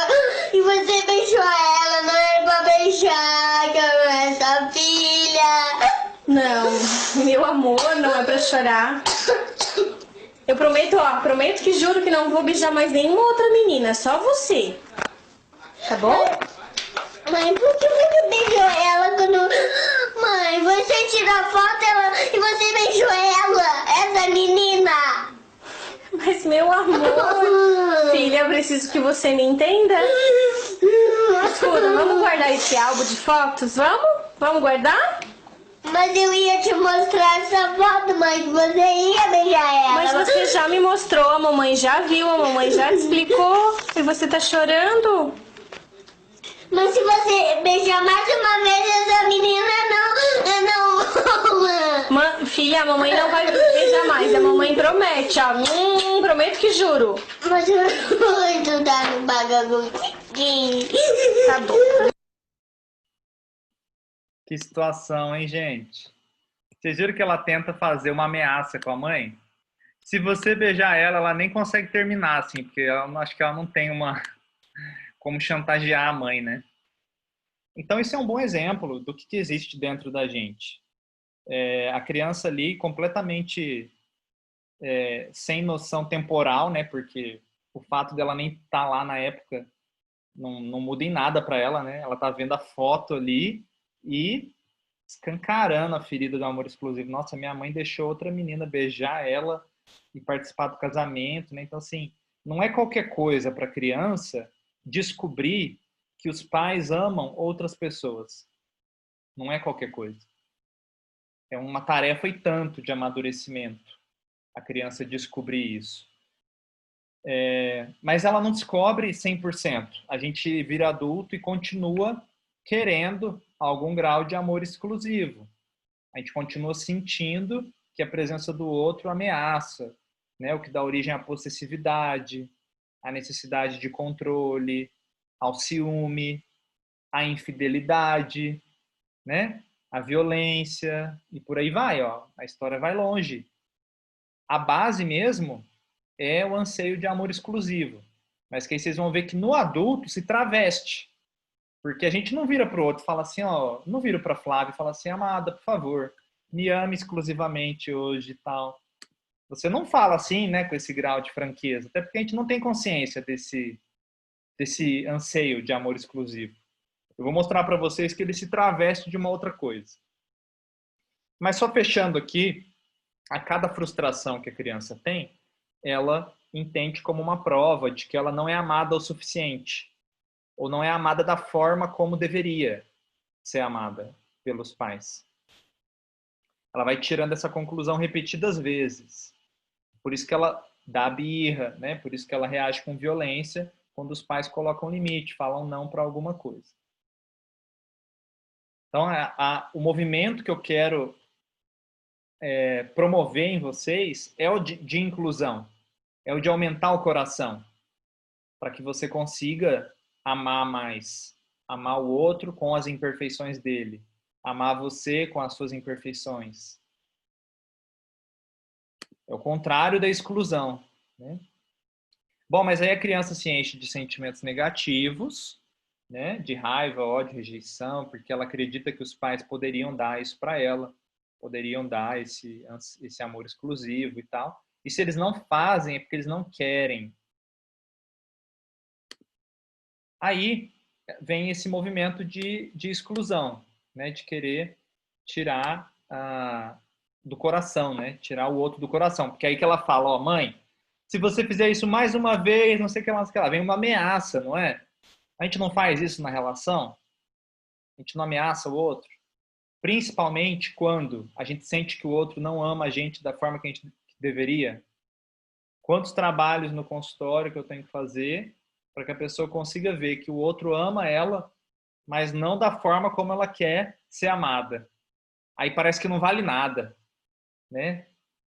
e você beijou ela? Não era pra beijar, que eu não é sua filha. Não, meu amor, não é pra chorar. Eu prometo, ó, prometo que juro que não vou beijar mais nenhuma outra menina, só você. Tá bom? Mãe, por que você beijou ela quando... Mãe, você tirou a foto e você beijou ela, essa menina. Mas, meu amor, filha, eu preciso que você me entenda. Escuta, vamos guardar esse álbum de fotos? Vamos? Vamos guardar? Mas eu ia te mostrar essa foto, mãe, que você ia beijar ela. Mas você já me mostrou, a mamãe já viu, a mamãe já te explicou. E você tá chorando? Mas se você beijar mais uma vez essa menina, eu não... Filha, a mamãe não vai beijar mais. A mamãe promete, ó. Prometo que juro. Mas eu não vou estudar no bagulho. Tá bom. Que situação, hein, gente? Vocês viram que ela tenta fazer uma ameaça com a mãe? Se você beijar ela, ela nem consegue terminar, assim, porque acho que ela não tem como chantagear a mãe, né? Então, isso é um bom exemplo do que existe dentro da gente. A criança ali completamente sem noção temporal, né? Porque o fato dela nem estar lá na época não muda em nada para ela, né? Ela tá vendo a foto ali e escancarando a ferida do amor exclusivo. Nossa, minha mãe deixou outra menina beijar ela e participar do casamento, né? Então, assim, não é qualquer coisa para a criança descobrir que os pais amam outras pessoas. Não é qualquer coisa. É uma tarefa e tanto de amadurecimento a criança descobrir isso. Mas ela não descobre 100%. A gente vira adulto e continua querendo algum grau de amor exclusivo. A gente continua sentindo que a presença do outro ameaça, né? O que dá origem à possessividade, à necessidade de controle, ao ciúme, à infidelidade, né? A violência e por aí vai, ó. A história vai longe. A base mesmo é o anseio de amor exclusivo. Mas que aí vocês vão ver que no adulto se traveste. Porque a gente não vira para o outro e fala assim, ó, não vira para Flávia e fala assim, amada, por favor, me ame exclusivamente hoje e tal. Você não fala assim, né, com esse grau de franqueza, até porque a gente não tem consciência desse anseio de amor exclusivo. Eu vou mostrar para vocês que ele se traveste de uma outra coisa. Mas só fechando aqui, a cada frustração que a criança tem, ela entende como uma prova de que ela não é amada o suficiente, ou não é amada da forma como deveria ser amada pelos pais. Ela vai tirando essa conclusão repetidas vezes. Por isso que ela dá birra, né? Por isso que ela reage com violência quando os pais colocam limite, falam não para alguma coisa. Então, o movimento que eu quero promover em vocês é o de inclusão, é o de aumentar o coração, para que você consiga amar mais, amar o outro com as imperfeições dele, amar você com as suas imperfeições. É o contrário da exclusão, né? Bom, mas aí a criança se enche de sentimentos negativos, né? De raiva, ódio, rejeição, porque ela acredita que os pais poderiam dar isso para ela, poderiam dar esse amor exclusivo e tal. E se eles não fazem, é porque eles não querem. Aí vem esse movimento de exclusão, né? De querer tirar do coração, né? Tirar o outro do coração. Porque aí que ela fala, ó, mãe, se você fizer isso mais uma vez, não sei o que mais que ela vem uma ameaça, não é? A gente não faz isso na relação? A gente não ameaça o outro? Principalmente quando a gente sente que o outro não ama a gente da forma que a gente deveria. Quantos trabalhos no consultório que eu tenho que fazer para que a pessoa consiga ver que o outro ama ela, mas não da forma como ela quer ser amada. Aí parece que não vale nada, né?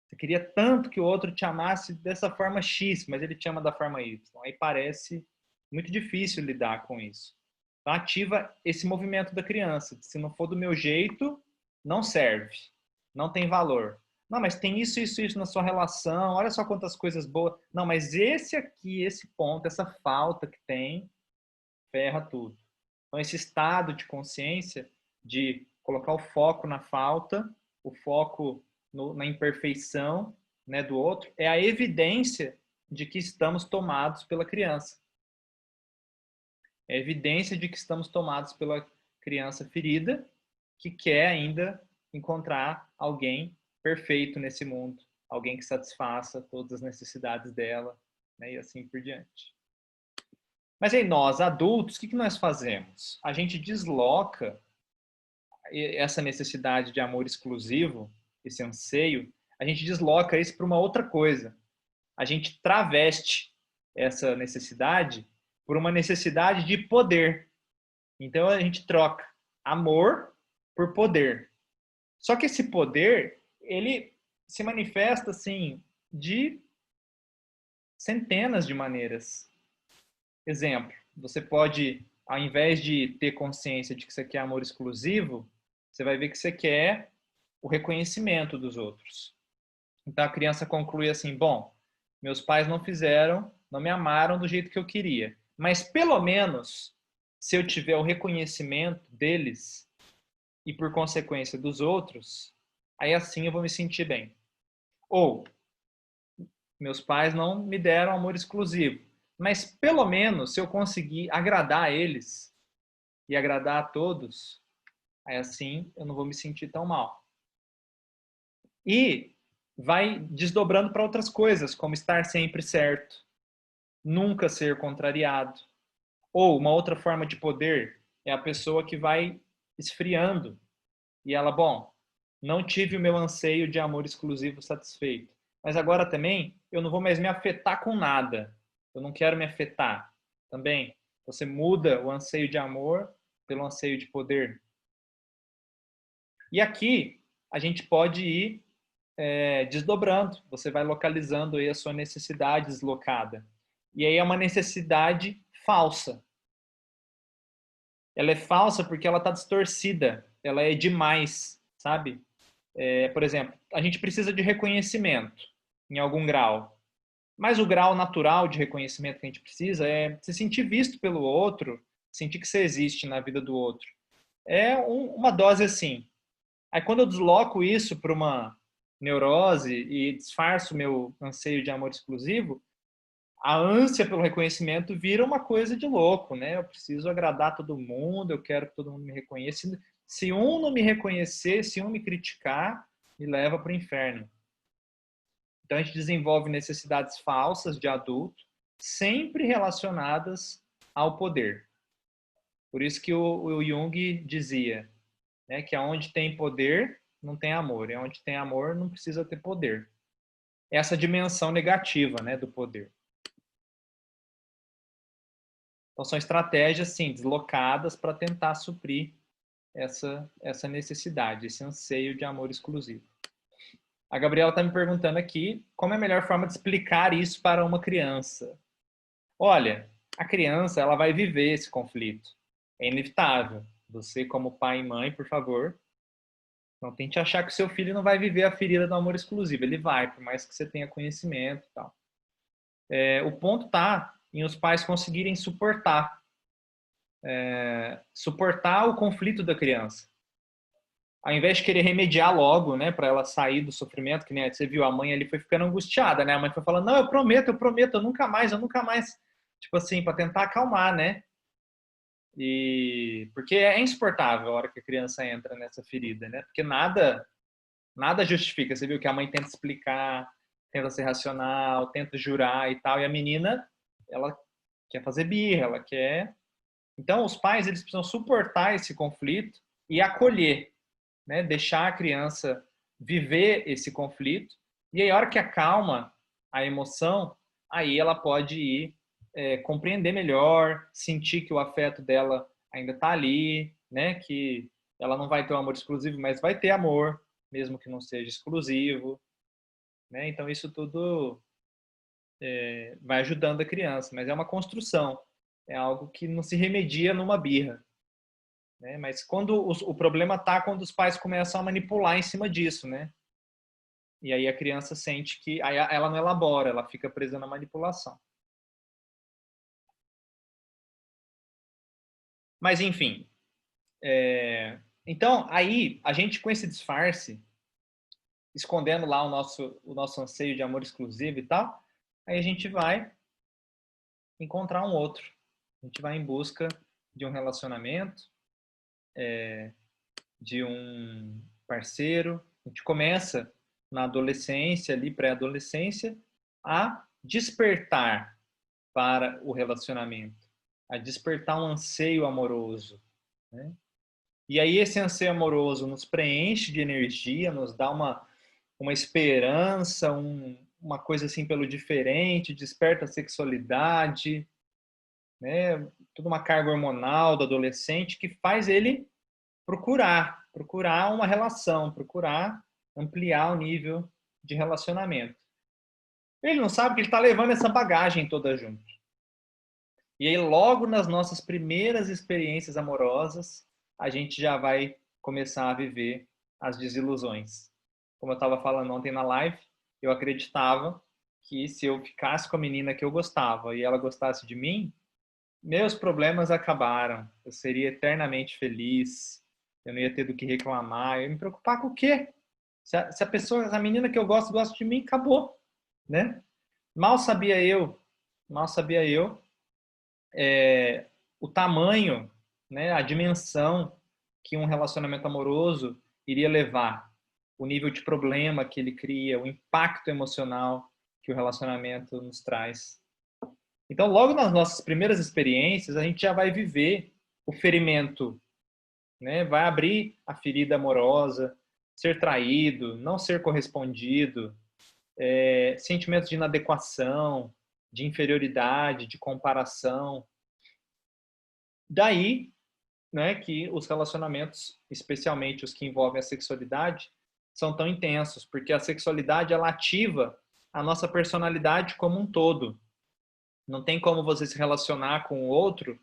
Você queria tanto que o outro te amasse dessa forma X, mas ele te ama da forma Y. Aí parece muito difícil lidar com isso. Então ativa esse movimento da criança. Se não for do meu jeito, não serve. Não tem valor. Não, mas tem isso, isso, isso na sua relação. Olha só quantas coisas boas. Não, mas esse aqui, esse ponto, essa falta que tem, ferra tudo. Então esse estado de consciência de colocar o foco na falta, o foco na imperfeição, né, do outro, é a evidência de que estamos tomados pela criança. É a evidência de que estamos tomados pela criança ferida, que quer ainda encontrar alguém perfeito nesse mundo, alguém que satisfaça todas as necessidades dela, né, e assim por diante. Mas aí nós, adultos, o que nós fazemos? A gente desloca essa necessidade de amor exclusivo, esse anseio, a gente desloca isso para uma outra coisa. A gente traveste essa necessidade por uma necessidade de poder. Então a gente troca amor por poder. Só que esse poder, ele se manifesta assim de centenas de maneiras. Exemplo, você pode, ao invés de ter consciência de que você quer amor exclusivo, você vai ver que você quer o reconhecimento dos outros. Então a criança conclui assim, bom, meus pais não fizeram, não me amaram do jeito que eu queria, mas pelo menos se eu tiver o reconhecimento deles e por consequência dos outros, aí assim eu vou me sentir bem. Ou meus pais não me deram amor exclusivo, mas pelo menos se eu conseguir agradar eles e agradar a todos, aí assim eu não vou me sentir tão mal. E vai desdobrando para outras coisas, como estar sempre certo, nunca ser contrariado. Ou uma outra forma de poder é a pessoa que vai esfriando e ela, bom, não tive o meu anseio de amor exclusivo satisfeito, mas agora também eu não vou mais me afetar com nada. Eu não quero me afetar também. Você muda o anseio de amor pelo anseio de poder. E aqui a gente pode ir desdobrando. Você vai localizando aí a sua necessidade deslocada. E aí é uma necessidade falsa. Ela é falsa porque ela está distorcida. Ela é demais, sabe? Por exemplo, a gente precisa de reconhecimento em algum grau. Mas o grau natural de reconhecimento que a gente precisa é se sentir visto pelo outro, sentir que você existe na vida do outro. É uma dose assim. Aí quando eu desloco isso para uma neurose e disfarço meu anseio de amor exclusivo, a ânsia pelo reconhecimento vira uma coisa de louco, né? Eu preciso agradar todo mundo, eu quero que todo mundo me reconheça. Se um não me reconhecer, se um me criticar, me leva para o inferno. Então a gente desenvolve necessidades falsas de adulto, sempre relacionadas ao poder. Por isso que o Jung dizia, né, que aonde tem poder, não tem amor. E onde tem amor, não precisa ter poder. Essa dimensão negativa, né, do poder. Então são estratégias, sim, deslocadas para tentar suprir essa necessidade, esse anseio de amor exclusivo. A Gabriela está me perguntando aqui como é a melhor forma de explicar isso para uma criança. Olha, a criança ela vai viver esse conflito. É inevitável. Você, como pai e mãe, por favor, não tente achar que o seu filho não vai viver a ferida do amor exclusivo. Ele vai, por mais que você tenha conhecimento e tal. O ponto está em os pais conseguirem suportar o conflito da criança. Ao invés de querer remediar logo, né, para ela sair do sofrimento, que nem você viu, a mãe ali foi ficando angustiada, né? A mãe foi falando, não, eu prometo, eu nunca mais. Tipo assim, para tentar acalmar, né? E porque é insuportável a hora que a criança entra nessa ferida, né? Porque nada justifica. Você viu que a mãe tenta explicar, tenta ser racional, tenta jurar e tal, e a menina, ela quer fazer birra, ela quer. Então, os pais, eles precisam suportar esse conflito e acolher, né? Deixar a criança viver esse conflito. E aí, a hora que acalma a emoção, aí ela pode ir compreender melhor, sentir que o afeto dela ainda está ali, né? Que ela não vai ter um amor exclusivo, mas vai ter amor, mesmo que não seja exclusivo, né? Então, isso tudo vai ajudando a criança, mas é uma construção, é algo que não se remedia numa birra, né? Mas quando o problema está quando os pais começam a manipular em cima disso, né? E aí a criança sente que aí ela não elabora, ela fica presa na manipulação. Mas enfim, então aí a gente com esse disfarce, escondendo lá o nosso anseio de amor exclusivo e tal, aí a gente vai encontrar um outro. A gente vai em busca de um relacionamento, de um parceiro. A gente começa na adolescência, ali pré-adolescência, a despertar para o relacionamento, a despertar um anseio amoroso, né? E aí esse anseio amoroso nos preenche de energia, nos dá uma esperança, uma coisa assim pelo diferente, desperta a sexualidade, né? Toda uma carga hormonal do adolescente que faz ele procurar uma relação, procurar ampliar o nível de relacionamento. Ele não sabe que ele está levando essa bagagem toda junto. E aí, logo nas nossas primeiras experiências amorosas, a gente já vai começar a viver as desilusões. Como eu estava falando ontem na live, eu acreditava que se eu ficasse com a menina que eu gostava e ela gostasse de mim, meus problemas acabaram. Eu seria eternamente feliz, eu não ia ter do que reclamar, eu ia me preocupar com o quê? Se a pessoa, a menina que eu gosto gosta de mim, acabou, né? Mal sabia eu o tamanho, né, a dimensão que um relacionamento amoroso iria levar, o nível de problema que ele cria, o impacto emocional que o relacionamento nos traz. Então, logo nas nossas primeiras experiências, a gente já vai viver o ferimento, né? Vai abrir a ferida amorosa, ser traído, não ser correspondido, sentimentos de inadequação, de inferioridade, de comparação. Daí, né, que os relacionamentos, especialmente os que envolvem a sexualidade, são tão intensos, porque a sexualidade ela ativa a nossa personalidade como um todo. Não tem como você se relacionar com o outro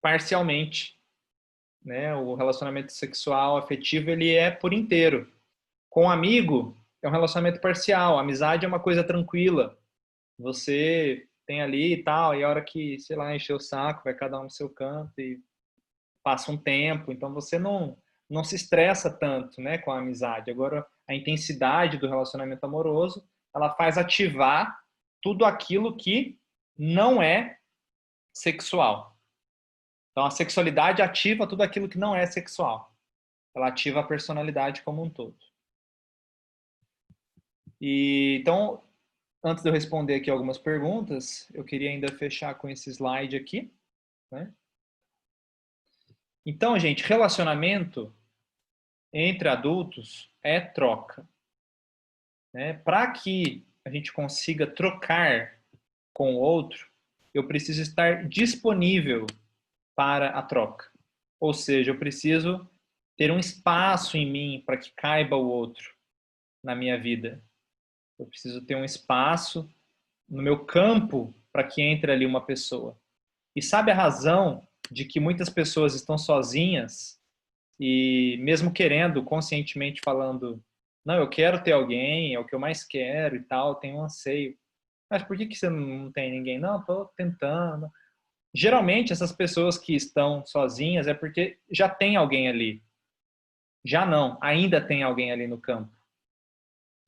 parcialmente, né? O relacionamento sexual, afetivo, ele é por inteiro. Com um amigo, é um relacionamento parcial. A amizade é uma coisa tranquila. Você tem ali e tal, e a hora que, sei lá, encher o saco, vai cada um no seu canto e passa um tempo. Então você não se estressa tanto, né, com a amizade. Agora, a intensidade do relacionamento amoroso, ela faz ativar tudo aquilo que não é sexual. Então, a sexualidade ativa tudo aquilo que não é sexual. Ela ativa a personalidade como um todo. E, então, antes de eu responder aqui algumas perguntas, eu queria ainda fechar com esse slide aqui, né? Então, gente, relacionamento entre adultos é troca, né? Para que a gente consiga trocar com o outro, eu preciso estar disponível para a troca. Ou seja, eu preciso ter um espaço em mim para que caiba o outro na minha vida. Eu preciso ter um espaço no meu campo para que entre ali uma pessoa. E sabe a razão de que muitas pessoas estão sozinhas e mesmo querendo, conscientemente falando, não, eu quero ter alguém, é o que eu mais quero e tal, tenho um anseio. Mas por que você não tem ninguém? Não, estou tentando. Geralmente, essas pessoas que estão sozinhas é porque já tem alguém ali. Já não, ainda tem alguém ali no campo.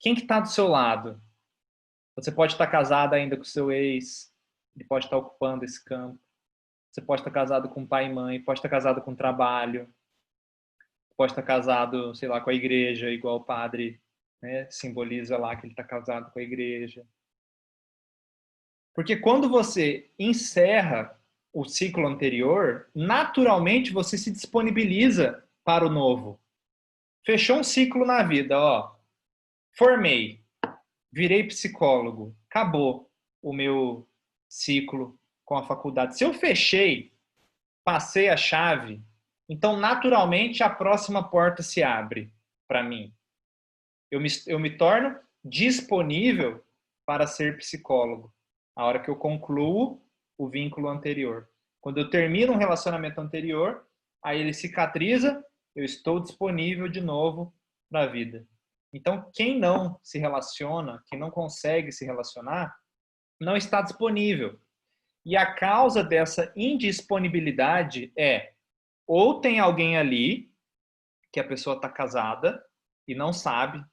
Quem que está do seu lado? Você pode estar casada ainda com o seu ex, ele pode estar ocupando esse campo. Você pode estar casado com pai e mãe, pode estar casado com trabalho, pode estar casado, sei lá, com a igreja, igual o padre, né, simboliza lá que ele está casado com a igreja. Porque quando você encerra o ciclo anterior, naturalmente você se disponibiliza para o novo. Fechou um ciclo na vida, ó. Formei, virei psicólogo, acabou o meu ciclo com a faculdade. Se eu fechei, passei a chave, então naturalmente a próxima porta se abre para mim. Eu me torno disponível para ser psicólogo a hora que eu concluo o vínculo anterior. Quando eu termino um relacionamento anterior, aí ele cicatriza, eu estou disponível de novo para a vida. Então, quem não se relaciona, quem não consegue se relacionar, não está disponível. E a causa dessa indisponibilidade é ou tem alguém ali que a pessoa está casada e não sabe,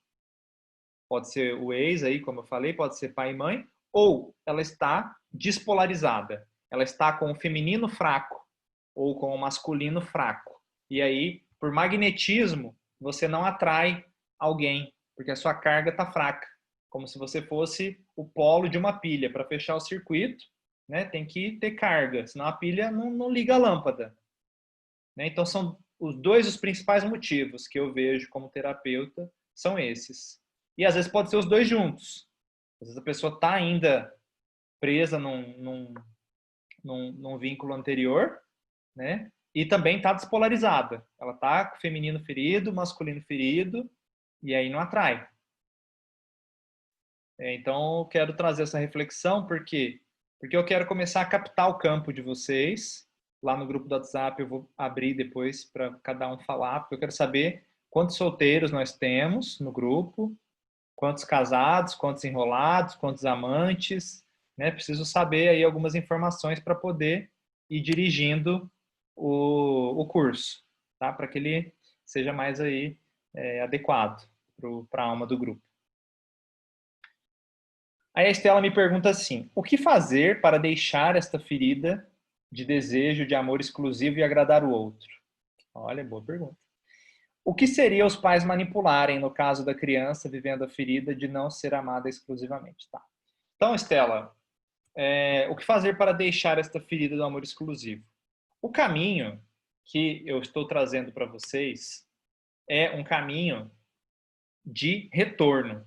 pode ser o ex aí, como eu falei, pode ser pai e mãe, ou ela está despolarizada. Ela está com o feminino fraco ou com o masculino fraco. E aí, por magnetismo, você não atrai alguém, porque a sua carga está fraca. Como se você fosse o polo de uma pilha. Para fechar o circuito, né, tem que ter carga, senão a pilha não liga a lâmpada. Né? Então, são os principais motivos que eu vejo como terapeuta são esses. E às vezes pode ser os dois juntos. Às vezes a pessoa está ainda presa num vínculo anterior, né? E também está despolarizada. Ela está com o feminino ferido, masculino ferido, e aí não atrai. Então, eu quero trazer essa reflexão, porque eu quero começar a captar o campo de vocês. Lá no grupo do WhatsApp eu vou abrir depois para cada um falar, porque eu quero saber quantos solteiros nós temos no grupo, quantos casados, quantos enrolados, quantos amantes, né? Preciso saber aí algumas informações para poder ir dirigindo o curso, tá? Para que ele seja mais aí adequado para a alma do grupo. Aí a Estela me pergunta assim: o que fazer para deixar esta ferida de desejo de amor exclusivo e agradar o outro? Olha, boa pergunta. O que seria os pais manipularem no caso da criança vivendo a ferida de não ser amada exclusivamente? Tá. Então, Estela, o que fazer para deixar esta ferida do amor exclusivo? O caminho que eu estou trazendo para vocês é um caminho de retorno.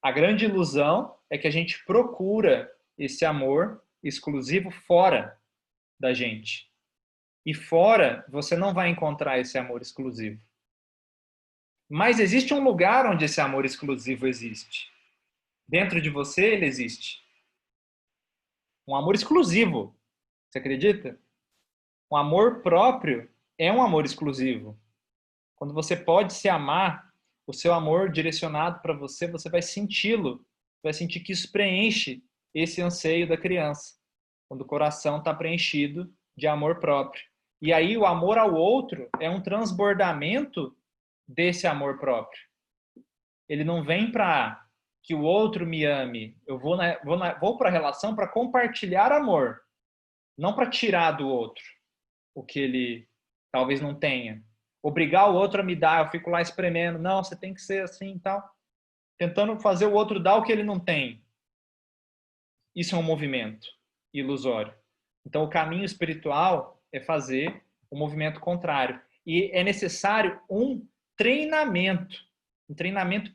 A grande ilusão é que a gente procura esse amor exclusivo fora da gente. E fora, você não vai encontrar esse amor exclusivo. Mas existe um lugar onde esse amor exclusivo existe. Dentro de você, ele existe. Um amor exclusivo. Você acredita? Um amor próprio é um amor exclusivo. Quando você pode se amar, o seu amor direcionado para você, você vai senti-lo. Vai sentir que isso preenche esse anseio da criança. Quando o coração está preenchido de amor próprio. E aí o amor ao outro é um transbordamento desse amor próprio. Ele não vem para que o outro me ame. Eu vou para a relação para compartilhar amor. Não para tirar do outro o que ele talvez não tenha. Obrigar o outro a me dar, eu fico lá espremendo. Não, você tem que ser assim e tal. Tentando fazer o outro dar o que ele não tem. Isso é um movimento ilusório. Então o caminho espiritual é fazer o movimento contrário. E é necessário um treinamento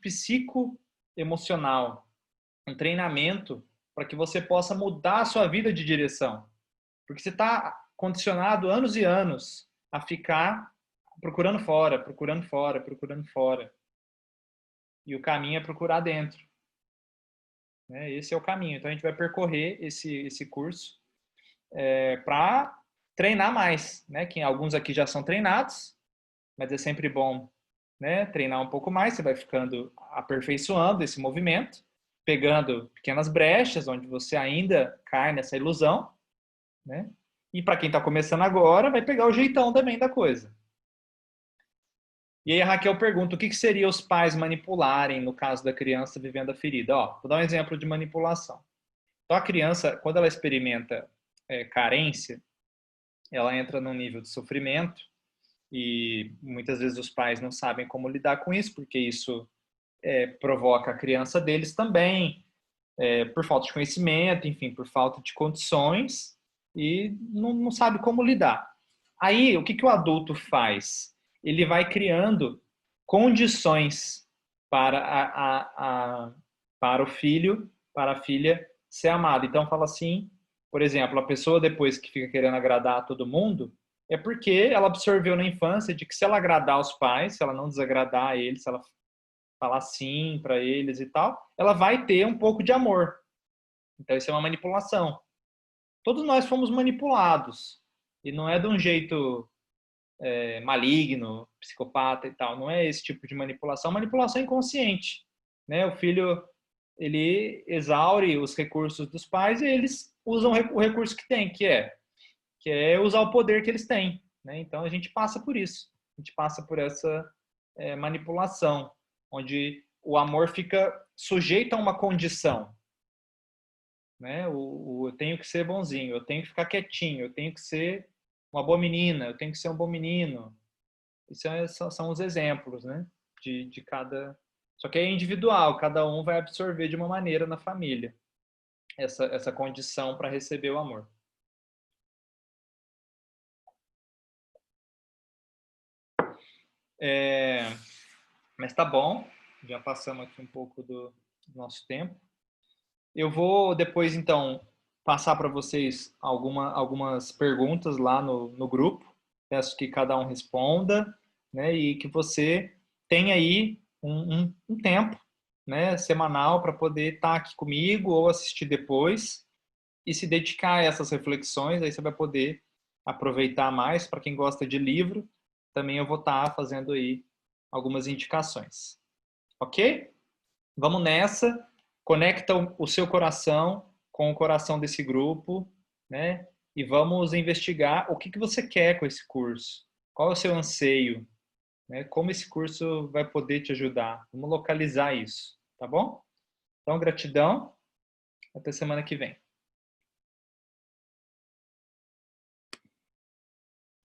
psicoemocional, um treinamento para que você possa mudar a sua vida de direção. Porque você está condicionado anos e anos a ficar procurando fora, procurando fora, procurando fora. E o caminho é procurar dentro. Esse é o caminho. Então a gente vai percorrer esse curso para treinar mais, né? Que alguns aqui já são treinados, mas é sempre bom, né, treinar um pouco mais. Você vai ficando aperfeiçoando esse movimento, pegando pequenas brechas onde você ainda cai nessa ilusão, né? E para quem está começando agora, vai pegar o jeitão também da coisa. E aí a Raquel pergunta: o que seria os pais manipularem no caso da criança vivendo a ferida? Vou dar um exemplo de manipulação. Então a criança, quando ela experimenta carência, ela entra num nível de sofrimento e muitas vezes os pais não sabem como lidar com isso, porque isso provoca a criança deles também, por falta de conhecimento, enfim, por falta de condições e não sabe como lidar. Aí, o que o adulto faz? Ele vai criando condições para o filho, para a filha ser amado. Então, fala assim, por exemplo, a pessoa depois que fica querendo agradar a todo mundo, é porque ela absorveu na infância de que se ela agradar os pais, se ela não desagradar a eles, se ela falar sim para eles e tal, ela vai ter um pouco de amor. Então, isso é uma manipulação. Todos nós fomos manipulados. E não é de um jeito maligno, psicopata e tal. Não é esse tipo de manipulação. Manipulação inconsciente. Né? O filho, ele exaure os recursos dos pais e eles usam o recurso que tem, que é usar o poder que eles têm. Né? Então, a gente passa por isso. A gente passa por essa manipulação, onde o amor fica sujeito a uma condição. Né? Eu tenho que ser bonzinho, eu tenho que ficar quietinho, eu tenho que ser uma boa menina, eu tenho que ser um bom menino. Isso são os exemplos, né? De cada... Só que é individual, cada um vai absorver de uma maneira na família essa condição para receber o amor. Mas tá bom, já passamos aqui um pouco do nosso tempo. Eu vou depois, então, passar para vocês algumas perguntas lá no grupo. Peço que cada um responda, né? E que você tenha aí um tempo, né, semanal para poder estar aqui comigo ou assistir depois e se dedicar a essas reflexões. Aí você vai poder aproveitar mais. Para quem gosta de livro, também eu vou estar fazendo aí algumas indicações. Ok? Vamos nessa. Conecta o seu coração com o coração desse grupo, né? E vamos investigar o que você quer com esse curso. Qual é o seu anseio? Né? Como esse curso vai poder te ajudar? Vamos localizar isso, tá bom? Então, gratidão. Até semana que vem.